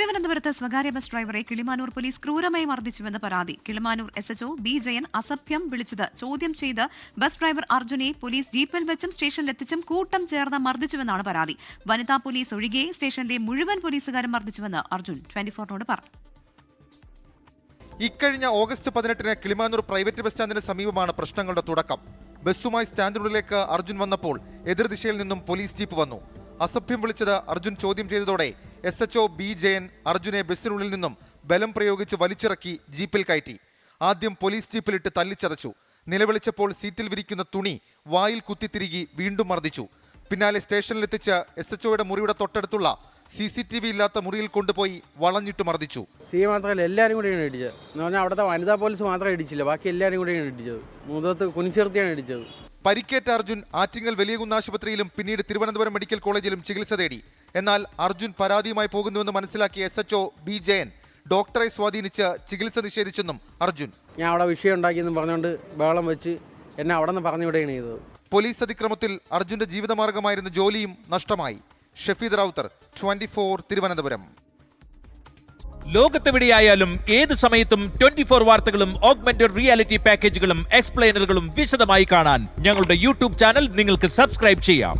തിരുവനന്തപുരത്ത് സ്വകാര്യ ബസ് ഡ്രൈവറെ കിളിമാനൂർ പോലീസ് ക്രൂരമായി മർദ്ദിച്ചുവെന്ന് പരാതി. Kilimanoor SHO B. ജയൻ അസഭ്യം വിളിച്ചത് ചോദ്യം ചെയ്ത് ബസ് ഡ്രൈവർ അർജുനെ പോലീസ് ജീപ്പിൽ വെച്ചും സ്റ്റേഷനിലെത്തിച്ചും കൂട്ടം ചേർന്ന് മർദ്ദിച്ചുവെന്നാണ് പരാതി. വനിതാ പോലീസ് ഒഴികെ സ്റ്റേഷനിലെ മുഴുവൻ പോലീസുകാരും മർദ്ദിച്ചുവെന്ന് അർജുൻ 24നോട് പറഞ്ഞു. ഇക്കഴിഞ്ഞ ഓഗസ്റ്റ് 18-ന് കിളിമാനൂർ പ്രൈവറ്റ് ബസ് സ്റ്റാൻഡിന് സമീപമാണ് പ്രശ്നങ്ങളുടെ തുടക്കം. ബസ്സുമായി സ്റ്റാൻഡിനുള്ളിലേക്ക് അർജുൻ വന്നപ്പോൾ എതിർദിശയിൽ നിന്നും പോലീസ് ജീപ്പ് വന്നു. അസഭ്യം വിളിച്ചത് അർജുൻ ചോദ്യം ചെയ്തതോടെ SHO B. ജയൻ അർജുനെ ബസ്സിനുള്ളിൽ നിന്നും ബലം പ്രയോഗിച്ച് വലിച്ചിറക്കി ജീപ്പിൽ കയറ്റി. ആദ്യം പോലീസ് ജീപ്പിലിട്ട് തല്ലിച്ചതച്ചു. നിലവിളിച്ചപ്പോൾ സീറ്റിൽ വിരിക്കുന്ന തുണി വായിൽ കുത്തിത്തിരികി വീണ്ടും മർദ്ദിച്ചു. പിന്നാലെ സ്റ്റേഷനിലെത്തിച്ച SHOയുടെ മുറിയുടെ തൊട്ടടുത്തുള്ള CCTV ഇല്ലാത്ത മുറിയിൽ കൊണ്ടുപോയി വളഞ്ഞിട്ട് മർദ്ദിച്ചു. മാത്രമല്ല എല്ലാവരും കൂടെയാണ് ഇടിച്ചത്. എന്ന് പറഞ്ഞാൽ അവിടുത്തെ വനിതാ പോലീസ് മാത്രമേ ഇടിച്ചില്ല, ബാക്കി എല്ലാവരും കൂടെയാണ് ഇടിച്ചത്. മുഖത്ത് കുനിച്ചേർത്തിയാണ് ഇടിച്ചത്. പരിക്കേറ്റ അർജുൻ ആറ്റിങ്ങൽ വലിയകുന്ന് ആശുപത്രിയിലും പിന്നീട് തിരുവനന്തപുരം മെഡിക്കൽ കോളേജിലും ചികിത്സ തേടി. എന്നാൽ അർജുൻ പരാതിയുമായി പോകുന്നുവെന്ന് മനസ്സിലാക്കിയ SHO B. ജയൻ ഡോക്ടറെ സ്വാധീനിച്ച് ചികിത്സ നിഷേധിച്ചെന്നും അർജുൻ. ഞാൻ അവിടെ വിഷയം ഉണ്ടാക്കിയെന്നും പറഞ്ഞുകൊണ്ട് ബഹളം വെച്ച് എന്നെ അവിടെ നിന്ന് പറഞ്ഞുവിടുകയാണ് ചെയ്തത്. പോലീസ് അതിക്രമത്തിൽ അർജുന്റെ ജീവിതമാർഗമായിരുന്ന ജോലിയും നഷ്ടമായി. ഷഫീദ് റൌത്തർ 24 തിരുവനന്തപുരം. ലോകത്തെവിടെയായാലും ഏത് സമയത്തും 24 വാർത്തകളും ഓഗ്മെന്റഡ് റിയാലിറ്റി പാക്കേജുകളും എക്സ്പ്ലെയിനറുകളും വിശദമായി കാണാൻ ഞങ്ങളുടെ YouTube ചാനൽ നിങ്ങൾക്ക് സബ്സ്ക്രൈബ് ചെയ്യാം.